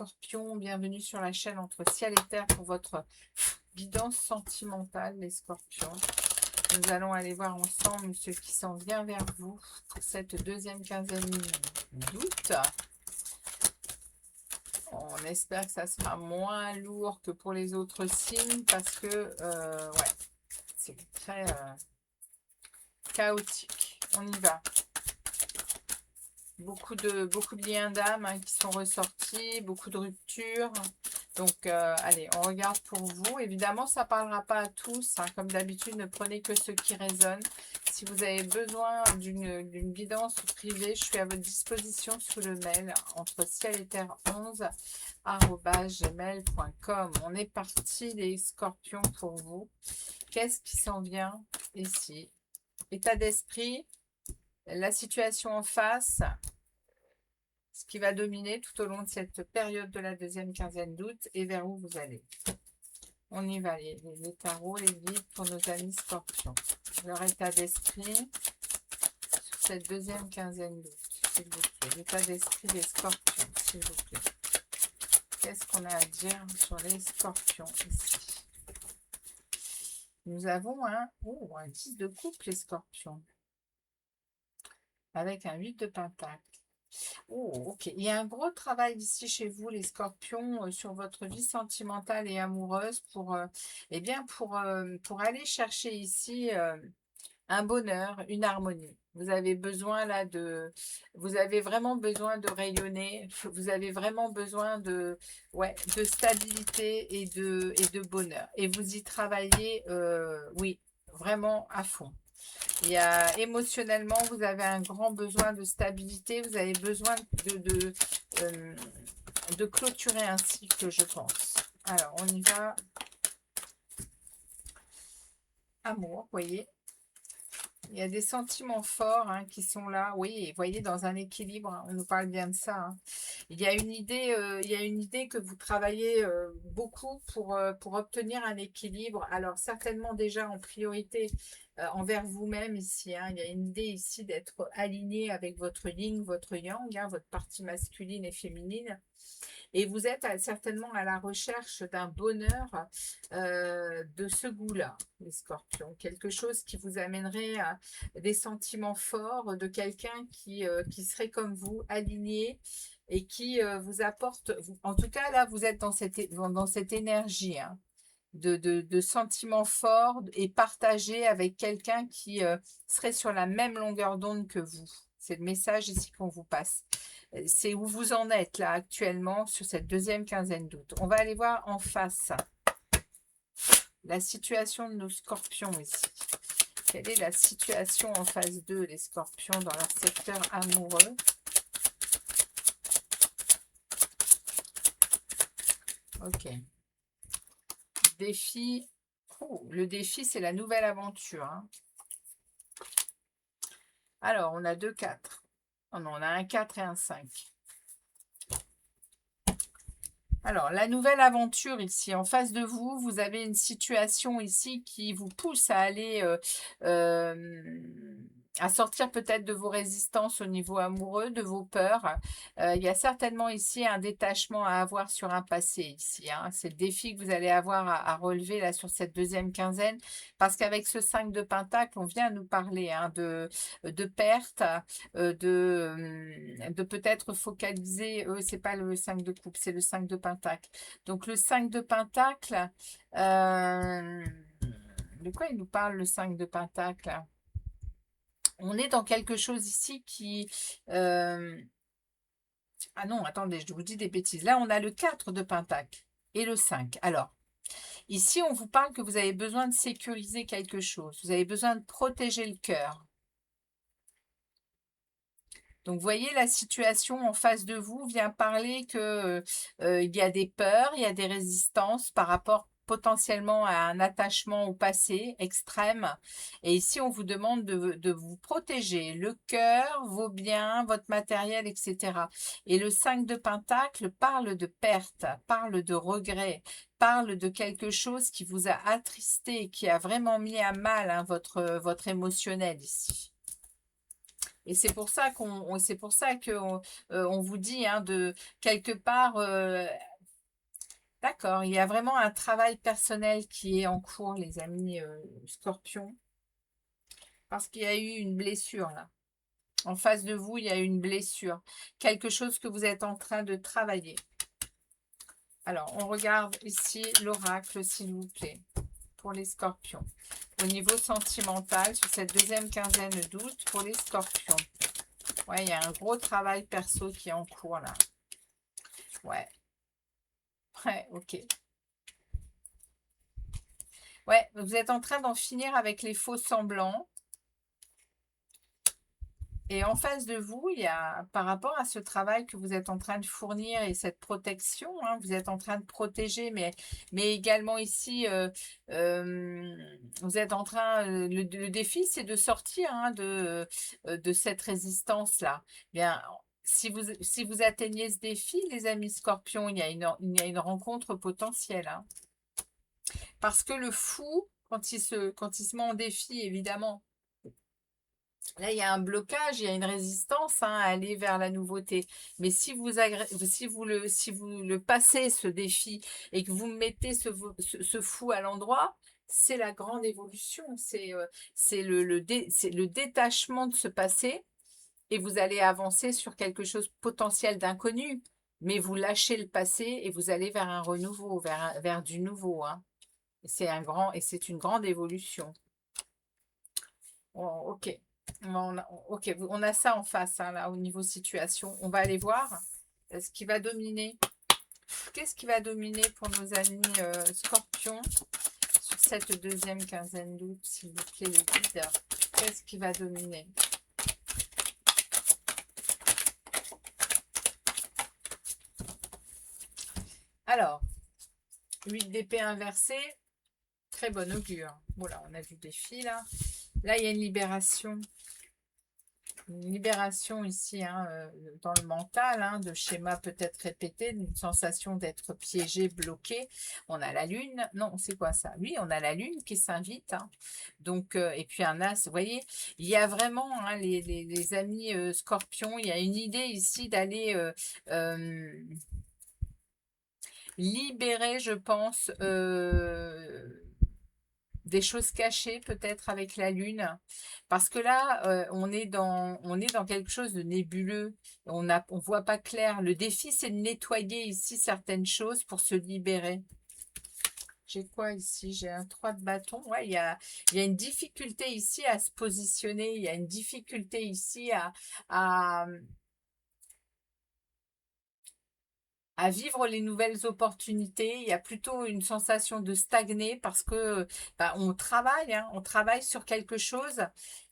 Scorpions, bienvenue sur la chaîne Entre Ciel et Terre pour votre guidance sentimentale, les Scorpions. Nous allons aller voir ensemble ce qui s'en vient vers vous pour cette deuxième quinzaine d'août. On espère que ça sera moins lourd que pour les autres signes parce que ouais, c'est très chaotique. On y va. Beaucoup de liens d'âme qui sont ressortis, beaucoup de ruptures. Donc, allez, on regarde pour vous. Évidemment, ça ne parlera pas à tous. Comme d'habitude, ne prenez que ce qui résonne. Si vous avez besoin d'une guidance privée, je suis à votre disposition sous le mail entre ciel et terre 11@gmail.com. On est parti, les scorpions, pour vous. Qu'est-ce qui s'en vient ici? État d'esprit, la situation en face, ce qui va dominer tout au long de cette période de la deuxième quinzaine d'août et vers où vous allez. On y va, les tarots, les guides pour nos amis scorpions. Leur état d'esprit sur cette deuxième quinzaine d'août, s'il vous plaît. L'état d'esprit des scorpions, s'il vous plaît. Qu'est-ce qu'on a à dire sur les scorpions ici? Nous avons un 10 de coupe, les scorpions. Avec un 8 de pentacle. Oh, ok. Il y a un gros travail ici chez vous, les scorpions, sur votre vie sentimentale et amoureuse pour aller chercher ici un bonheur, une harmonie. Vous avez besoin là vous avez vraiment besoin de rayonner. Vous avez vraiment besoin de stabilité et de bonheur. Et vous y travaillez, oui, vraiment à fond. Il y a émotionnellement, vous avez un grand besoin de stabilité. Vous avez besoin de clôturer un cycle, je pense. Alors, on y va. Amour, voyez. Il y a des sentiments forts qui sont là. Oui, vous voyez, dans un équilibre. On nous parle bien de ça. Il y a une idée que vous travaillez beaucoup pour obtenir un équilibre. Alors, certainement déjà en priorité envers vous-même ici. Il y a une idée ici d'être aligné avec votre yin, votre yang, votre partie masculine et féminine. Et vous êtes certainement à la recherche d'un bonheur de ce goût-là, les scorpions. Quelque chose qui vous amènerait à des sentiments forts de quelqu'un qui serait comme vous, aligné et qui vous apporte, en tout cas là, vous êtes dans cette énergie de sentiments forts et partagés avec quelqu'un qui serait sur la même longueur d'onde que vous. C'est le message ici qu'on vous passe. C'est où vous en êtes là actuellement sur cette deuxième quinzaine d'août. On va aller voir en face la situation de nos scorpions ici. Quelle est la situation en phase 2, les scorpions, dans leur secteur amoureux? Ok. Défi. Oh, le défi, c'est la nouvelle aventure. Alors, on a 2 4. Oh non, on a un 4 et un 5. Alors, la nouvelle aventure ici, en face de vous, vous avez une situation ici qui vous pousse à aller, à sortir peut-être de vos résistances au niveau amoureux, de vos peurs. Il y a certainement ici un détachement à avoir sur un passé ici. C'est le défi que vous allez avoir à relever là sur cette deuxième quinzaine, parce qu'avec ce 5 de Pentacle, on vient nous parler de perte, de peut-être focaliser, c'est pas le 5 de coupe, c'est le 5 de Pentacle. Donc le 5 de Pentacle, de quoi il nous parle le 5 de Pentacle? On est dans quelque chose ici qui... Ah non, attendez, je vous dis des bêtises. Là, on a le 4 de Pentacle et le 5. Alors, ici, on vous parle que vous avez besoin de sécuriser quelque chose. Vous avez besoin de protéger le cœur. Donc, vous voyez, la situation en face de vous vient parler que il y a des peurs, il y a des résistances par rapport potentiellement à un attachement au passé extrême. Et ici, on vous demande de vous protéger le cœur, vos biens, votre matériel, etc. Et le 5 de Pentacle parle de perte, parle de regret, parle de quelque chose qui vous a attristé, qui a vraiment mis à mal votre émotionnel ici. Et c'est pour ça c'est pour ça que on vous dit hein, de quelque part, d'accord, il y a vraiment un travail personnel qui est en cours, les amis Scorpions, parce qu'il y a eu une blessure là. En face de vous, il y a une blessure, quelque chose que vous êtes en train de travailler. Alors, on regarde ici l'oracle, s'il vous plaît, pour les Scorpions. Au niveau sentimental, sur cette deuxième quinzaine d'août, pour les Scorpions. Ouais, il y a un gros travail perso qui est en cours là. Ouais. Ouais, ok. Ouais, vous êtes en train d'en finir avec les faux semblants. Et en face de vous, il y a, par rapport à ce travail que vous êtes en train de fournir et cette protection, hein, vous êtes en train de protéger, mais également ici, vous êtes en train, le défi, c'est de sortir hein, de cette résistance-là. Bien, si vous atteignez ce défi, les amis scorpions, il y a une rencontre potentielle. Hein. Parce que le fou, quand il se met en défi, évidemment, là, il y a un blocage, il y a une résistance hein, à aller vers la nouveauté. Mais si vous le passez, ce défi, et que vous mettez ce fou à l'endroit, c'est la grande évolution. C'est c'est le détachement de ce passé et vous allez avancer sur quelque chose potentiel d'inconnu. Mais vous lâchez le passé et vous allez vers un renouveau, vers du nouveau. Hein. Et c'est une grande évolution. Oh, ok. Ok, on a ça en face, hein, là, au niveau situation. On va aller voir ce qui va dominer. Qu'est-ce qui va dominer pour nos amis scorpions sur cette deuxième quinzaine d'août, s'il vous plaît, les guides. Qu'est-ce qui va dominer? Alors, 8 d'épée inversée, très bon augure. Voilà, on a du défi, là. Là, il y a une libération. Une libération ici hein, dans le mental, hein, de schémas peut-être répétés, d'une sensation d'être piégé, bloqué. On a la lune, non, c'est quoi ça? Oui, on a la lune qui s'invite. Hein. Donc, et puis un as, vous voyez, il y a vraiment, hein, les amis scorpions, il y a une idée ici d'aller libérer, je pense, des choses cachées peut-être avec la lune parce que là on est dans quelque chose de nébuleux, on voit pas clair. Le défi c'est de nettoyer ici certaines choses pour se libérer. J'ai quoi ici? J'ai un 3 de bâton. Ouais, il y a une difficulté ici à se positionner, il y a une difficulté ici à vivre les nouvelles opportunités. Il y a plutôt une sensation de stagner parce que bah, on travaille sur quelque chose,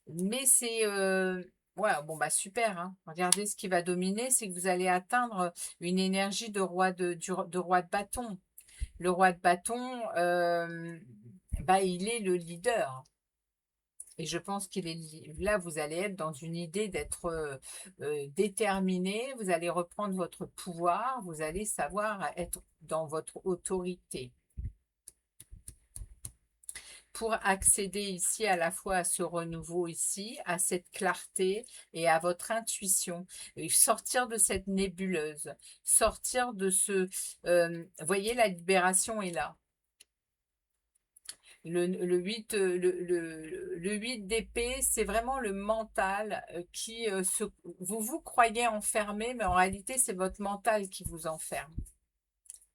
mais c'est ouais, bon bah super. Hein. Regardez ce qui va dominer, c'est que vous allez atteindre une énergie de roi de bâton. Le roi de bâton, bah, il est le leader. Et je pense qu'il est là, vous allez être dans une idée d'être déterminé, vous allez reprendre votre pouvoir, vous allez savoir être dans votre autorité. Pour accéder ici à la fois à ce renouveau ici, à cette clarté et à votre intuition, et sortir de cette nébuleuse, sortir de ce... voyez, la libération est là. Le 8, le 8 d'épée, c'est vraiment le mental qui vous croyez enfermé, mais en réalité, c'est votre mental qui vous enferme,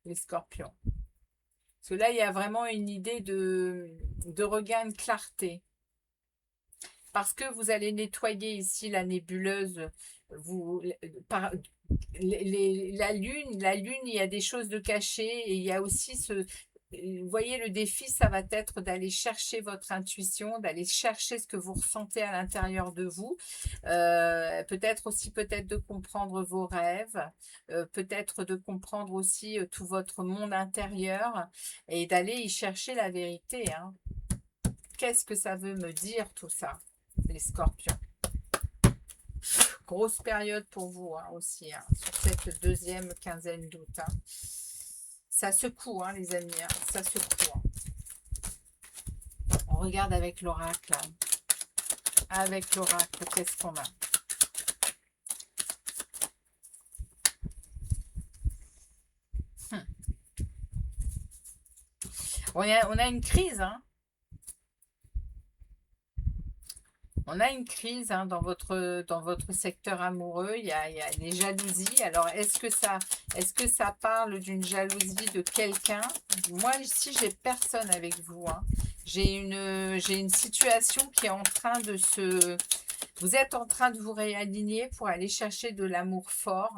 les scorpions. Parce que là, il y a vraiment une idée de regain de clarté. Parce que vous allez nettoyer ici la nébuleuse, vous, par, la lune, il y a des choses de cachées et il y a aussi vous voyez, le défi, ça va être d'aller chercher votre intuition, d'aller chercher ce que vous ressentez à l'intérieur de vous, peut-être aussi peut-être de comprendre vos rêves, peut-être de comprendre aussi tout votre monde intérieur et d'aller y chercher la vérité. Hein. Qu'est-ce que ça veut me dire tout ça, les scorpions? Grosse période pour vous hein, aussi, hein, sur cette deuxième quinzaine d'août. Hein. Ça secoue, hein, les amis, hein, ça secoue. Hein. On regarde avec l'oracle. Avec l'oracle, qu'est-ce qu'on a? On a une crise, hein. On a une crise hein, dans votre secteur amoureux. Il y a des jalousies. Alors, est-ce que ça parle d'une jalousie de quelqu'un? Moi, ici, j'ai personne avec vous. Hein. J'ai une situation qui est en train de se... Vous êtes en train de vous réaligner pour aller chercher de l'amour fort.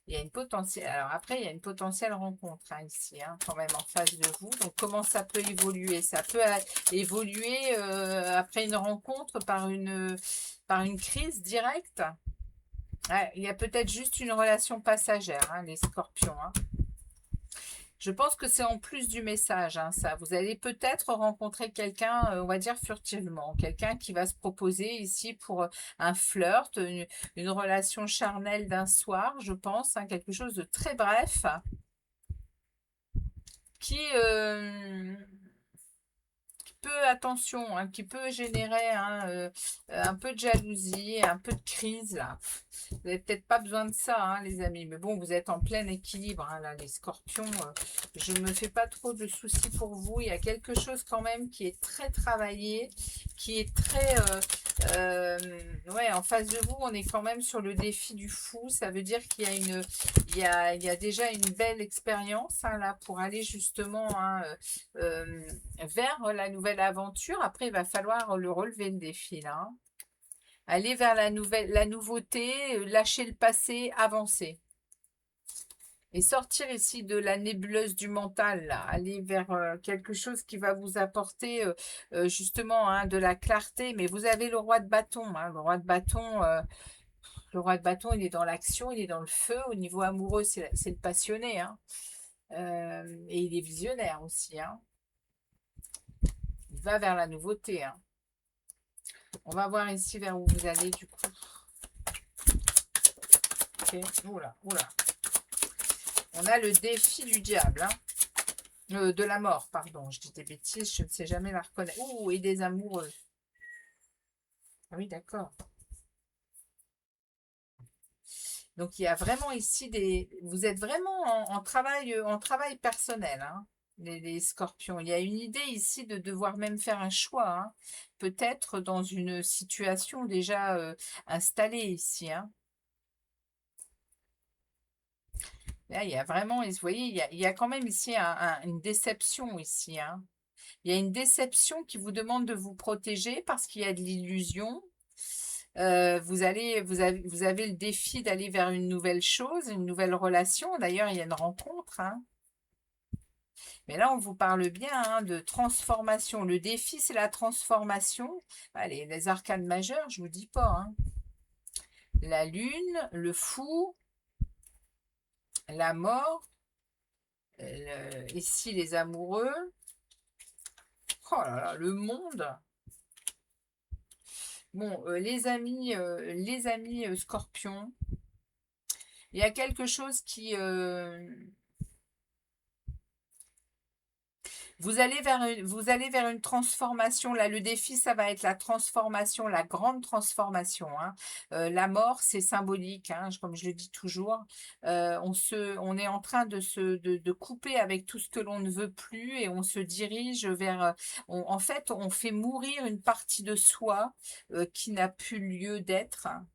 Il y a une potentielle. Alors après, il y a une potentielle rencontre hein, ici, hein, quand même en face de vous. Donc comment ça peut évoluer? Ça peut évoluer après une rencontre par une crise directe. Ouais, il y a peut-être juste une relation passagère, hein, les scorpions. Hein. Je pense que c'est en plus du message, hein, ça. Vous allez peut-être rencontrer quelqu'un, on va dire furtivement, quelqu'un qui va se proposer ici pour un flirt, une relation charnelle d'un soir, je pense, hein, quelque chose de très bref, qui peut, attention, hein, qui peut générer hein, un peu de jalousie, un peu de crise, là. Vous n'avez peut-être pas besoin de ça, hein, les amis. Mais bon, vous êtes en plein équilibre, hein, là, les scorpions. Je ne me fais pas trop de soucis pour vous. Il y a quelque chose quand même qui est très travaillé, qui est très... ouais, en face de vous, on est quand même sur le défi du fou. Ça veut dire qu'il y a il y a déjà une belle expérience, hein, là, pour aller justement hein, vers la nouvelle aventure. Après, il va falloir le relever, le défi, là. Hein. Aller vers la nouveauté, lâcher le passé, avancer. Et sortir ici de la nébuleuse du mental, là. Aller vers quelque chose qui va vous apporter justement hein, de la clarté. Mais vous avez le roi de bâton. Hein. Le roi de bâton, il est dans l'action, il est dans le feu. Au niveau amoureux, c'est le passionné. Hein. Et il est visionnaire aussi. Hein. Il va vers la nouveauté. Hein. On va voir ici vers où vous allez du coup. Ok, oula, oula. On a le défi du diable, hein. De la mort, pardon. Je dis des bêtises, je ne sais jamais la reconnaître. Ouh, et des amoureux. Ah oui, d'accord. Donc il y a vraiment ici des. Vous êtes vraiment en travail personnel, hein, les scorpions. Il y a une idée ici de devoir même faire un choix, hein. Peut-être dans une situation déjà installée ici, hein. Là, il y a vraiment, vous voyez, il y a quand même ici une déception ici, hein. Il y a une déception qui vous demande de vous protéger parce qu'il y a de l'illusion. Vous avez le défi d'aller vers une nouvelle chose, une nouvelle relation. D'ailleurs, il y a une rencontre. Hein. Mais là, on vous parle bien hein, de transformation. Le défi, c'est la transformation. Allez, les arcanes majeures, je vous dis pas. Hein. La lune, le fou, la mort. Ici, les amoureux. Oh là là, le monde. Bon, les amis scorpions, il y a quelque chose qui... vous allez vers une transformation. Là, le défi, ça va être la transformation, la grande transformation. Hein. La mort, c'est symbolique, hein, comme je le dis toujours. On est en train de couper avec tout ce que l'on ne veut plus et on se dirige vers... en fait, on fait mourir une partie de soi qui n'a plus lieu d'être. Hein.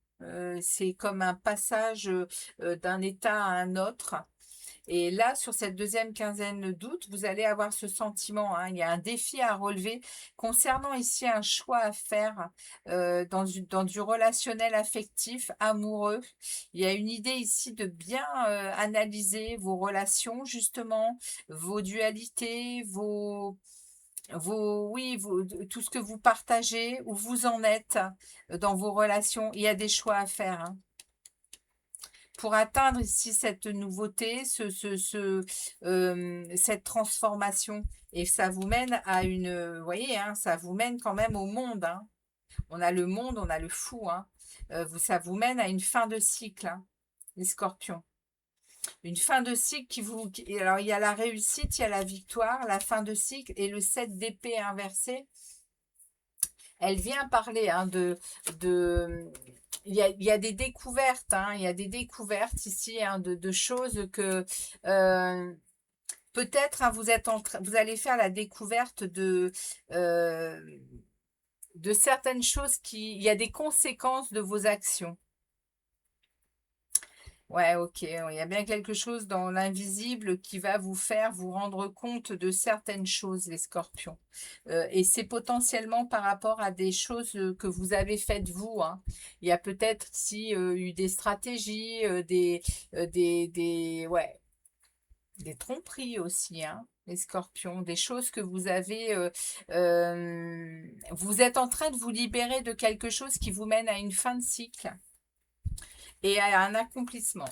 C'est comme un passage d'un état à un autre. Et là, sur cette deuxième quinzaine d'août, vous allez avoir ce sentiment. Hein, il y a un défi à relever concernant ici un choix à faire dans du relationnel affectif, amoureux. Il y a une idée ici de bien analyser vos relations, justement, vos dualités, oui, tout ce que vous partagez, où vous en êtes dans vos relations. Il y a des choix à faire. Hein pour atteindre ici cette nouveauté, cette transformation. Et ça vous mène à vous voyez, hein, ça vous mène quand même au monde. Hein. On a le monde, on a le fou. Hein. Ça vous mène à une fin de cycle, hein, les scorpions. Une fin de cycle alors, il y a la réussite, il y a la victoire, la fin de cycle et le 7 d'épée inversé. Elle vient parler hein, il y a des découvertes, hein, il y a des découvertes ici hein, de choses que Peut-être, hein, vous allez faire la découverte euh, de certaines choses il y a des conséquences de vos actions. Ouais, ok. Il y a bien quelque chose dans l'invisible qui va vous faire vous rendre compte de certaines choses, les scorpions. Et c'est potentiellement par rapport à des choses que vous avez faites vous, hein. Il y a peut-être si, eu des stratégies, ouais, des tromperies aussi, hein, les scorpions, des choses que vous avez... vous êtes en train de vous libérer de quelque chose qui vous mène à une fin de cycle et à un accomplissement.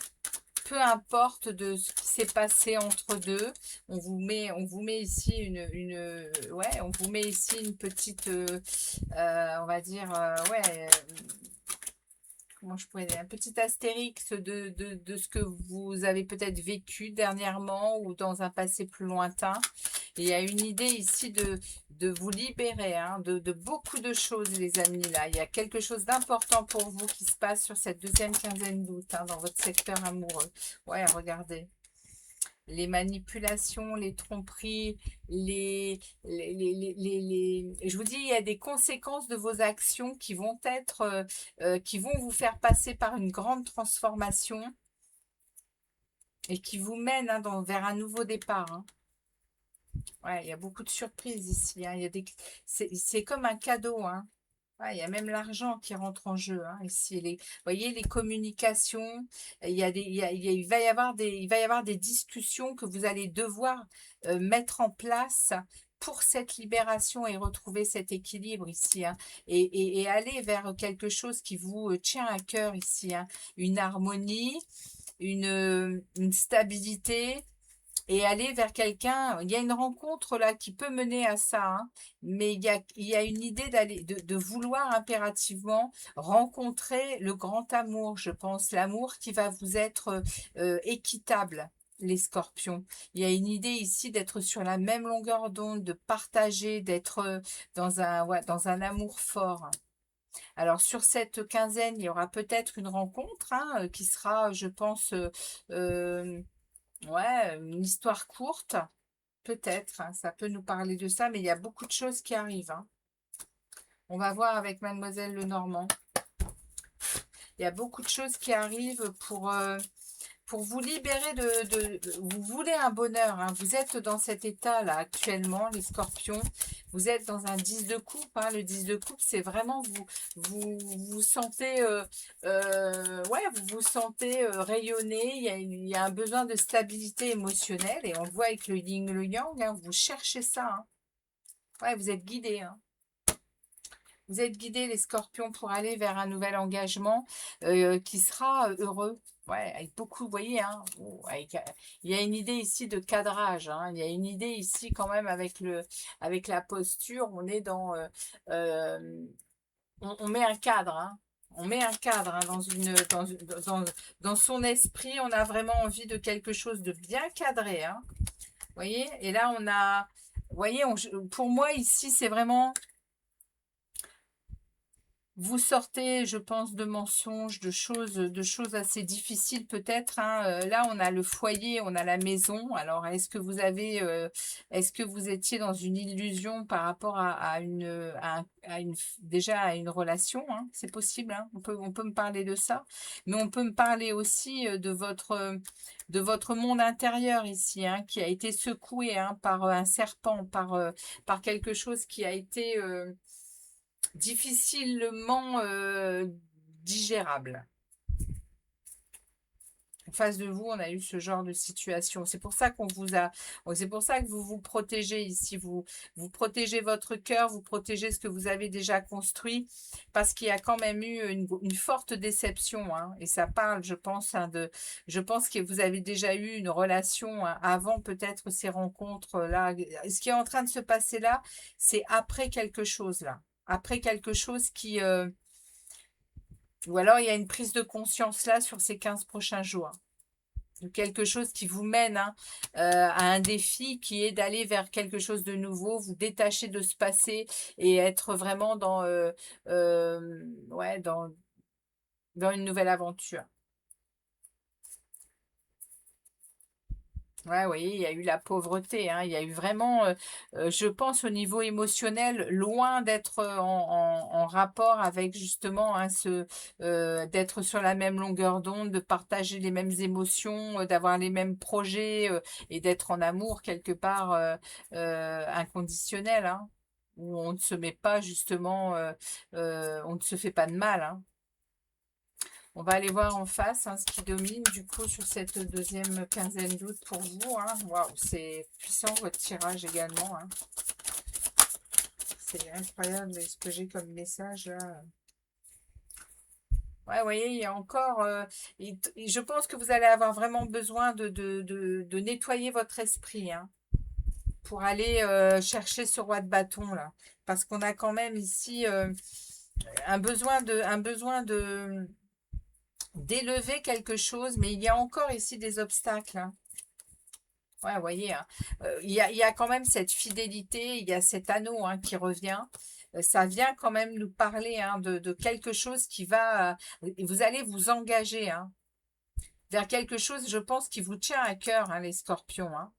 Peu importe de ce qui s'est passé entre deux, on vous met ici ouais, on vous met ici une petite, on va dire, ouais, comment je pourrais dire, un petit astérix de ce que vous avez peut-être vécu dernièrement ou dans un passé plus lointain. Et il y a une idée ici de vous libérer, hein, de beaucoup de choses, les amis, là. Il y a quelque chose d'important pour vous qui se passe sur cette deuxième quinzaine d'août, hein, dans votre secteur amoureux. Ouais, regardez. Les manipulations, les tromperies, je vous dis, il y a des conséquences de vos actions qui vont être, qui vont vous faire passer par une grande transformation et qui vous mènent, hein, vers un nouveau départ, hein. Ouais, il y a beaucoup de surprises ici, hein. C'est comme un cadeau, hein. Ouais, il y a même l'argent qui rentre en jeu, hein, ici. Vous voyez, les communications, il va y avoir des discussions que vous allez devoir mettre en place pour cette libération et retrouver cet équilibre ici, hein, et aller vers quelque chose qui vous tient à cœur ici, hein, une harmonie, une stabilité, et aller vers quelqu'un. Il y a une rencontre là qui peut mener à ça, hein, mais il y a une idée de vouloir impérativement rencontrer le grand amour, je pense, l'amour qui va vous être équitable. Les scorpions. Il y a une idée ici d'être sur la même longueur d'onde, de partager, d'être ouais, dans un amour fort. Alors sur cette quinzaine, il y aura peut-être une rencontre, hein, qui sera, je pense, euh, ouais, une histoire courte, peut-être, hein, ça peut nous parler de ça, mais il y a beaucoup de choses qui arrivent, hein. On va voir avec Mademoiselle Lenormand. Il y a beaucoup de choses qui arrivent pour vous libérer Vous voulez un bonheur, hein. Vous êtes dans cet état-là actuellement, les scorpions. Vous êtes dans un 10 de coupe, hein. Le 10 de coupe, c'est vraiment vous sentez... ouais, vous vous sentez rayonner. Il y a un besoin de stabilité émotionnelle. Et on le voit avec le yin, le yang, hein. Vous cherchez ça, hein. Ouais, vous êtes guidés, hein. Vous êtes guidés, les scorpions, pour aller vers un nouvel engagement qui sera heureux. Ouais, avec beaucoup, vous voyez, hein, il y a une idée ici de cadrage, hein, il y a une idée ici quand même avec la posture, on est euh, on met un cadre, hein. On met un cadre, hein, dans son esprit, on a vraiment envie de quelque chose de bien cadré, hein. Vous voyez, et là vous voyez, pour moi ici, c'est vraiment... Vous sortez, je pense, de mensonges, de choses assez difficiles peut-être, hein. Là, on a le foyer, on a la maison. Alors, est-ce que vous étiez dans une illusion par rapport déjà à une relation, hein? C'est possible, hein. On peut me parler de ça, mais on peut me parler aussi de votre monde intérieur ici, hein, qui a été secoué, hein, par un serpent, par quelque chose qui a été difficilement digérable. En face de vous, on a eu ce genre de situation. C'est pour ça c'est pour ça que vous vous protégez ici. Vous protégez votre cœur, vous protégez ce que vous avez déjà construit, parce qu'il y a quand même eu une forte déception, hein. Et ça parle, je pense, hein, je pense que vous avez déjà eu une relation, hein, avant peut-être ces rencontres là. Ce qui est en train de se passer là, c'est après quelque chose là. Après quelque chose ou alors il y a une prise de conscience là sur ces 15 prochains jours. De quelque chose qui vous mène, hein, à un défi qui est d'aller vers quelque chose de nouveau, vous détacher de ce passé et être vraiment ouais, dans une nouvelle aventure. Ouais, oui, il y a eu la pauvreté, hein. Il y a eu vraiment, je pense au niveau émotionnel, loin d'être en rapport avec justement hein, d'être sur la même longueur d'onde, de partager les mêmes émotions, d'avoir les mêmes projets et d'être en amour quelque part inconditionnel, hein, où on ne se met pas justement, on ne se fait pas de mal, hein. On va aller voir en face hein, ce qui domine du coup sur cette deuxième quinzaine d'août pour vous. Hein. Waouh, c'est puissant votre tirage également. Hein. C'est incroyable ce que j'ai comme message là. Ouais, vous voyez, il y a encore. Je pense que vous allez avoir vraiment besoin de nettoyer votre esprit hein, pour aller chercher ce roi de bâton là. Parce qu'on a quand même ici un besoin de d'élever quelque chose, mais il y a encore ici des obstacles. Hein. Ouais, vous voyez, hein, il y a quand même cette fidélité, il y a cet anneau hein, qui revient. Ça vient quand même nous parler hein, de quelque chose qui va... vous allez vous engager hein, vers quelque chose, je pense, qui vous tient à cœur, hein, les scorpions. Hein.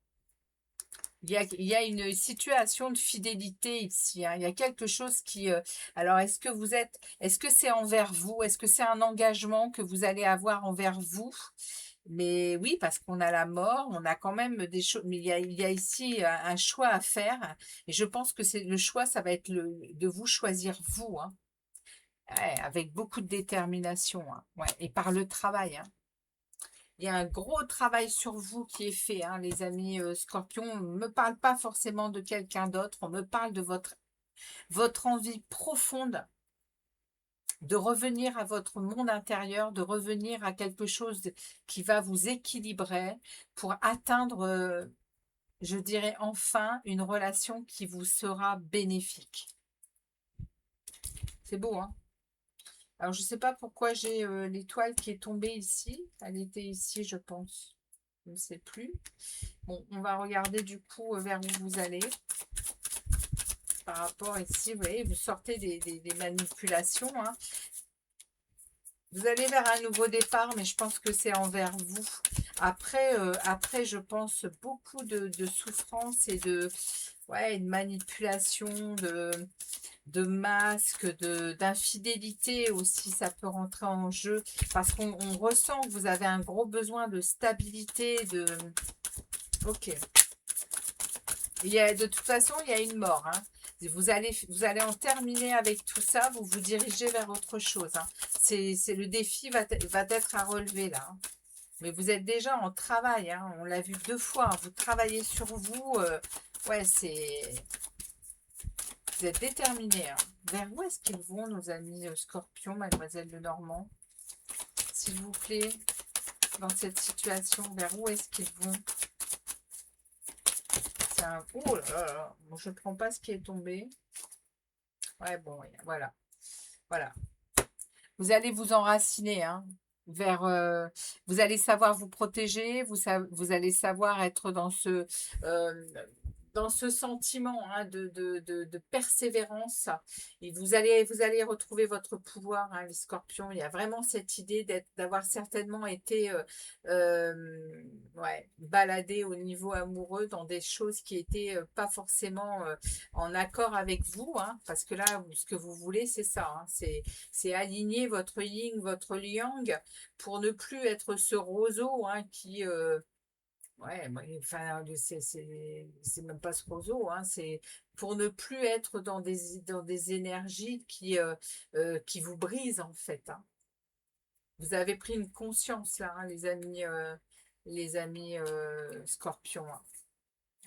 Il y a une situation de fidélité ici. Hein. Il y a quelque chose qui... alors, est-ce que c'est envers vous? Est-ce que c'est un engagement que vous allez avoir envers vous? Mais oui, parce qu'on a la mort, on a quand même des choses, mais il y a ici un choix à faire. Et je pense que c'est le choix, ça va être de vous choisir vous, hein. Ouais, avec beaucoup de détermination, hein. Ouais, et par le travail, hein. Il y a un gros travail sur vous qui est fait, hein, les amis scorpions. On ne me parle pas forcément de quelqu'un d'autre, on me parle de votre envie profonde de revenir à votre monde intérieur, de revenir à quelque chose qui va vous équilibrer pour atteindre, je dirais enfin, une relation qui vous sera bénéfique. C'est beau, hein? Alors, je ne sais pas pourquoi j'ai l'étoile qui est tombée ici. Elle était ici, je pense. Je ne sais plus. Bon, on va regarder du coup vers où vous allez. Par rapport ici, vous voyez, vous sortez des manipulations. Hein. Vous allez vers un nouveau départ, mais je pense que c'est envers vous. Après, je pense beaucoup de souffrance et ouais, de manipulation, de masques, d'infidélité aussi, ça peut rentrer en jeu. Parce qu'on ressent que vous avez un gros besoin de stabilité, Ok. De toute façon, il y a une mort. Hein. Vous allez en terminer avec tout ça, vous vous dirigez vers autre chose. Hein. Le défi va être à relever là. Hein. Mais vous êtes déjà en travail. Hein. On l'a vu 2 fois. Hein. Vous travaillez sur vous. Ouais, vous êtes déterminés. Hein. Vers où est-ce qu'ils vont, nos amis Scorpion, Mademoiselle Lenormand? S'il vous plaît, dans cette situation, vers où est-ce qu'ils vont? Oh là là, bon, je ne prends pas ce qui est tombé. Ouais, bon, voilà. Voilà. Vous allez vous enraciner, hein, vous allez savoir vous protéger, vous allez savoir être euh, dans ce sentiment hein, de persévérance. Et vous allez retrouver votre pouvoir, hein, les scorpions. Il y a vraiment cette idée d'avoir certainement été ouais, baladé au niveau amoureux dans des choses qui étaient pas forcément en accord avec vous. Hein, parce que là, ce que vous voulez, c'est ça. Hein, c'est aligner votre yin, votre yang pour ne plus être ce roseau hein, qui... ouais, enfin, c'est même pas ce roseau, hein, c'est pour ne plus être dans des énergies qui vous brisent en fait. Hein. Vous avez pris une conscience là, hein, les amis scorpions. Hein.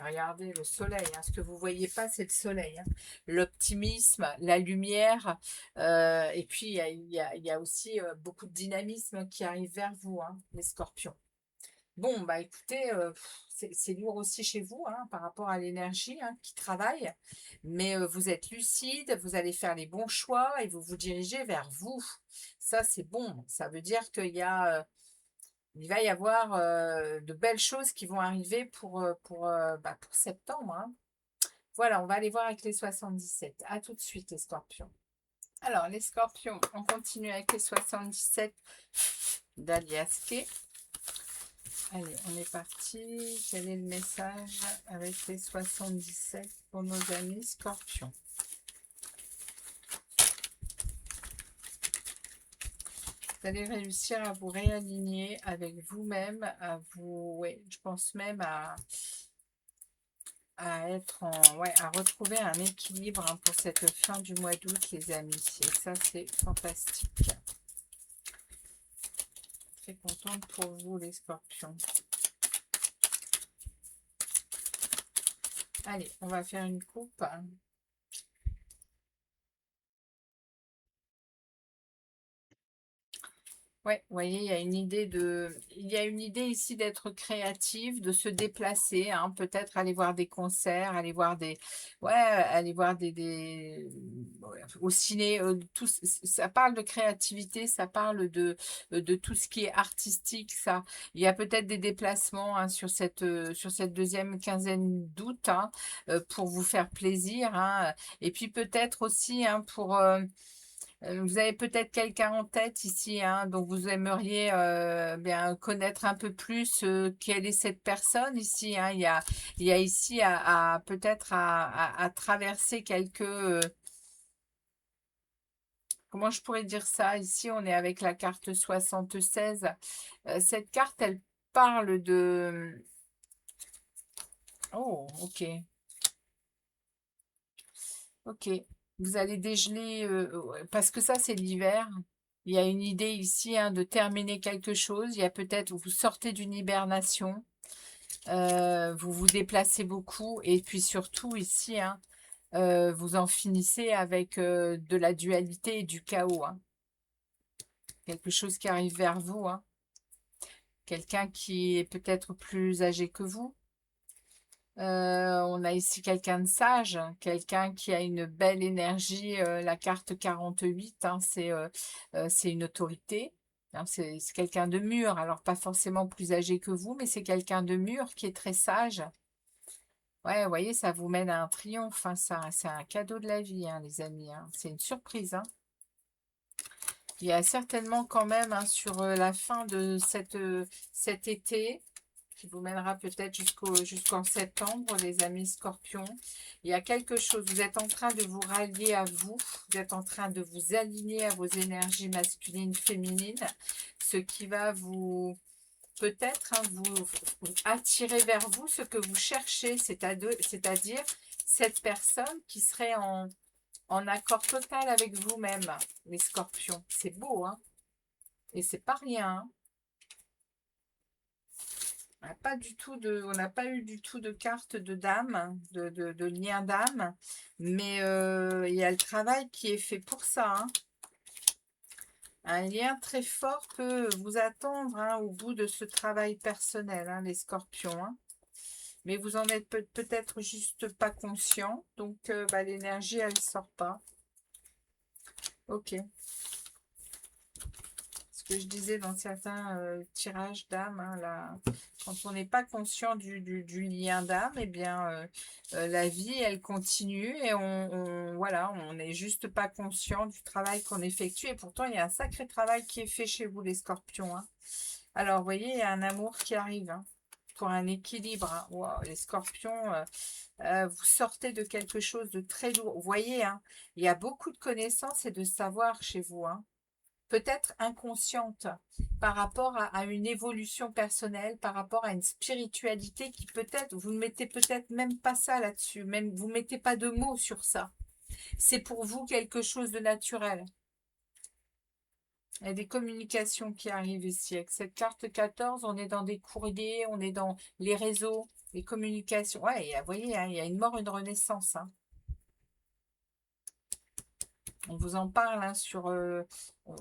Regardez le soleil, hein. Ce que vous voyez pas, c'est le soleil. Hein. L'optimisme, la lumière, et puis il y a aussi beaucoup de dynamisme qui arrive vers vous, hein, les scorpions. Bon, bah écoutez, c'est lourd aussi chez vous hein, par rapport à l'énergie hein, qui travaille, mais vous êtes lucide, vous allez faire les bons choix et vous vous dirigez vers vous. Ça, c'est bon. Ça veut dire il va y avoir de belles choses qui vont arriver pour septembre. Hein. Voilà, on va aller voir avec les 77. À tout de suite, les scorpions. Alors, les scorpions, on continue avec les 77 d'Aliaske. Allez, on est parti. Quel est le message avec les 77 pour nos amis scorpions? Vous allez réussir à vous réaligner avec vous-même, à vous, ouais, je pense même à être en, ouais, à retrouver un équilibre hein, pour cette fin du mois d'août, les amis. Et ça, c'est fantastique. Très contente pour vous, les scorpions. Allez, on va faire une coupe. Ouais, vous voyez, il y a une idée ici d'être créatif, de se déplacer, hein, peut-être aller voir des concerts, aller voir ouais, au ciné, ça parle de créativité, ça parle de tout ce qui est artistique, ça. Il y a peut-être des déplacements hein, sur cette deuxième quinzaine d'août, hein, pour vous faire plaisir, hein, et puis peut-être aussi hein, vous avez peut-être quelqu'un en tête ici, hein, dont vous aimeriez bien connaître un peu plus quelle est cette personne ici. Hein. Il y a ici peut-être à traverser quelques... comment je pourrais dire ça? Ici, on est avec la carte 76. Cette carte, elle parle de... Oh, ok. Ok. Vous allez dégeler, ouais, parce que ça, c'est l'hiver. Il y a une idée ici hein, de terminer quelque chose. Il y a peut-être, vous sortez d'une hibernation, vous vous déplacez beaucoup et puis surtout ici, hein, vous en finissez avec de la dualité et du chaos. Hein. Quelque chose qui arrive vers vous. Hein. Quelqu'un qui est peut-être plus âgé que vous. On a ici quelqu'un de sage, quelqu'un qui a une belle énergie. La carte 48, hein, c'est une autorité. Hein, c'est quelqu'un de mûr, alors pas forcément plus âgé que vous, mais c'est quelqu'un de mûr qui est très sage. Ouais, vous voyez, ça vous mène à un triomphe. Hein, ça, c'est un cadeau de la vie, hein, les amis. Hein. C'est une surprise. Hein. Il y a certainement quand même hein, sur la fin de cet été, qui vous mènera peut-être jusqu'en septembre, les amis scorpions. Il y a quelque chose, vous êtes en train de vous rallier à vous, vous êtes en train de vous aligner à vos énergies masculines, féminines, ce qui va vous peut-être hein, vous attirer vers vous ce que vous cherchez, c'est-à-dire cette personne qui serait en accord total avec vous-même, les scorpions. C'est beau, hein? Et c'est pas rien, hein. On n'a pas eu du tout de carte de dame, de lien d'âme, mais il y a le travail qui est fait pour ça. Hein. Un lien très fort peut vous attendre hein, au bout de ce travail personnel, hein, les scorpions. Hein. Mais vous en êtes peut-être juste pas conscient, donc bah, l'énergie, elle sort pas. Ok. Ce que je disais dans certains tirages d'âme, hein, quand on n'est pas conscient du lien d'âme, eh bien, la vie, elle continue et voilà, on n'est juste pas conscient du travail qu'on effectue. Et pourtant, il y a un sacré travail qui est fait chez vous, les scorpions. Hein. Alors, vous voyez, il y a un amour qui arrive hein, pour un équilibre. Hein. Wow, les scorpions, vous sortez de quelque chose de très lourd. Vous voyez, hein, il y a beaucoup de connaissances et de savoir chez vous. Hein peut-être inconsciente par rapport à une évolution personnelle, par rapport à une spiritualité qui peut-être, vous ne mettez peut-être même pas ça là-dessus, même vous ne mettez pas de mots sur ça. C'est pour vous quelque chose de naturel. Il y a des communications qui arrivent ici. Avec cette carte 14, on est dans des courriers, on est dans les réseaux, les communications. Ouais, vous voyez, hein, il y a une mort, une renaissance. Hein. On vous en parle hein,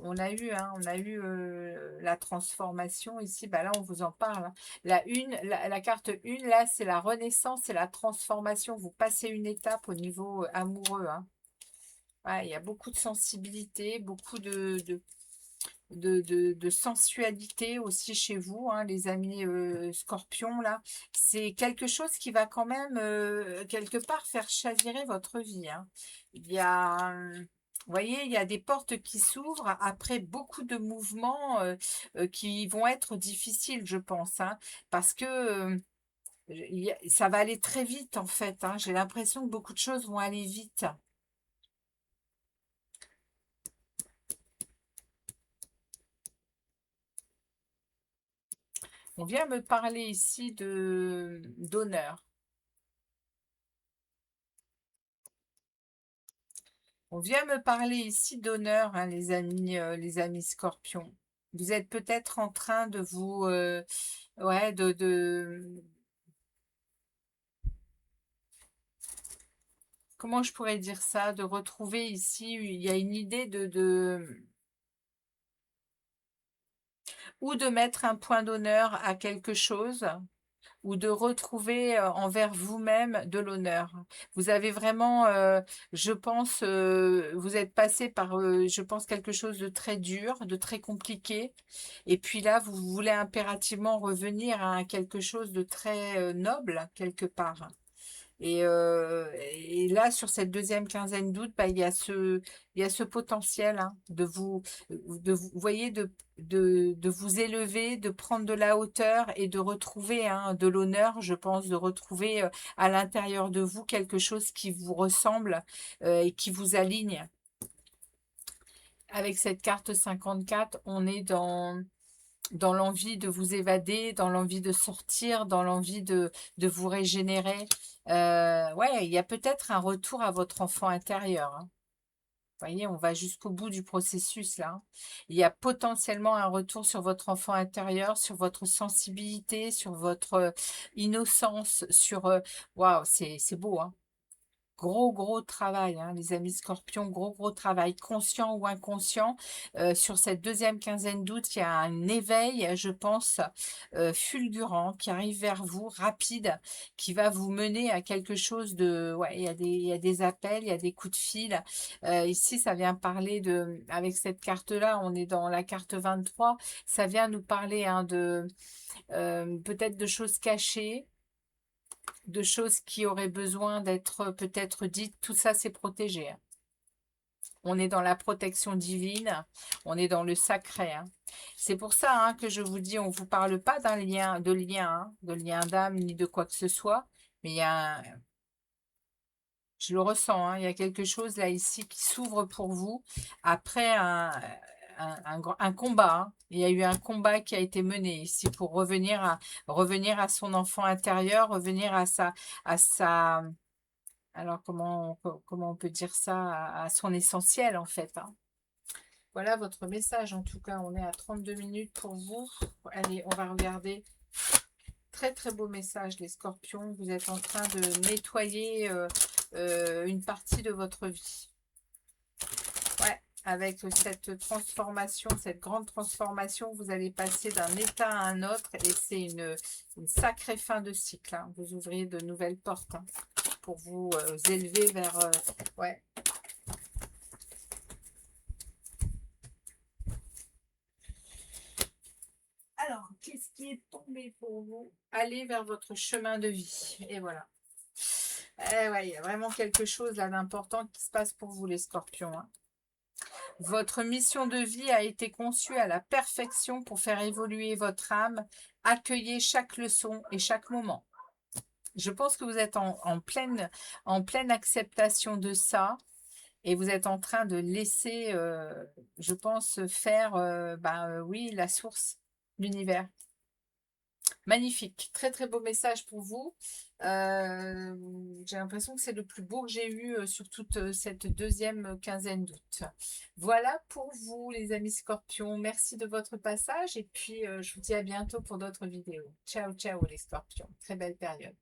on a eu la transformation ici. Bah là, on vous en parle. Hein. La carte 1, là, c'est la renaissance, c'est la transformation. Vous passez une étape au niveau amoureux. Hein. Ouais, il y a beaucoup de sensibilité, beaucoup de sensualité aussi chez vous, hein, les amis scorpions, là. C'est quelque chose qui va quand même, quelque part, faire chavirer votre vie. Hein. Il y a... Vous voyez, il y a des portes qui s'ouvrent après beaucoup de mouvements qui vont être difficiles, je pense, hein, parce que ça va aller très vite, en fait, hein. J'ai l'impression que beaucoup de choses vont aller vite. On vient me parler ici de d'honneur. On vient me parler ici d'honneur, hein, les amis scorpions. Vous êtes peut-être en train de vous, ouais, comment je pourrais dire ça, de retrouver ici, il y a une idée ou de mettre un point d'honneur à quelque chose, ou de retrouver envers vous-même de l'honneur. Vous avez vraiment, je pense, vous êtes passé par, je pense, quelque chose de très dur, de très compliqué. Et puis là, vous voulez impérativement revenir à quelque chose de très noble, quelque part. Et là, sur cette deuxième quinzaine d'août, bah, il y a ce potentiel, hein, vous voyez, de vous élever, de prendre de la hauteur et de retrouver, hein, de l'honneur, je pense, de retrouver à l'intérieur de vous quelque chose qui vous ressemble et qui vous aligne. Avec cette carte 54, on est dans l'envie de vous évader, dans l'envie de sortir, dans l'envie de vous régénérer. Ouais, il y a peut-être un retour à votre enfant intérieur, hein. Vous voyez, on va jusqu'au bout du processus là, hein. Il y a potentiellement un retour sur votre enfant intérieur, sur votre sensibilité, sur votre innocence, sur... Waouh, c'est beau, hein. Gros, gros travail, hein, les amis scorpions, gros, gros travail, conscient ou inconscient. Sur cette deuxième quinzaine d'août, il y a un éveil, je pense, fulgurant qui arrive vers vous, rapide, qui va vous mener à quelque chose de... Ouais, il y a des appels, il y a des coups de fil. Ici, ça vient parler de... Avec cette carte-là, on est dans la carte 23, ça vient nous parler, hein, de peut-être de choses cachées, de choses qui auraient besoin d'être peut-être dites, tout ça c'est protégé, hein. On est dans la protection divine, on est dans le sacré, hein. C'est pour ça, hein, que je vous dis, on ne vous parle pas d'un lien, hein, de lien d'âme, ni de quoi que ce soit, mais il y a je le ressens, hein, il y a quelque chose là ici qui s'ouvre pour vous après un combat, hein. Il y a eu un combat qui a été mené ici pour revenir à son enfant intérieur, revenir à sa, alors comment on peut dire ça, à son essentiel en fait, hein. Voilà votre message en tout cas, on est à 32 minutes pour vous. Allez, on va regarder. Très très beau message les scorpions, vous êtes en train de nettoyer une partie de votre vie. Ouais, avec cette transformation, cette grande transformation, vous allez passer d'un état à un autre et c'est une sacrée fin de cycle, hein. Vous ouvrez de nouvelles portes, hein, pour vous élever vers... ouais. Alors, qu'est-ce qui est tombé pour vous? Allez vers votre chemin de vie. Et voilà. Ouais, il y a vraiment quelque chose là d'important qui se passe pour vous les scorpions, hein. Votre mission de vie a été conçue à la perfection pour faire évoluer votre âme. Accueillez chaque leçon et chaque moment. Je pense que vous êtes en pleine acceptation de ça et vous êtes en train de laisser, je pense, faire, oui, la source, l'univers. Magnifique, très très beau message pour vous. J'ai l'impression que c'est le plus beau que j'ai eu sur toute cette deuxième quinzaine d'août. Voilà pour vous les amis scorpions, merci de votre passage et puis je vous dis à bientôt pour d'autres vidéos. Ciao ciao les scorpions, très belle période.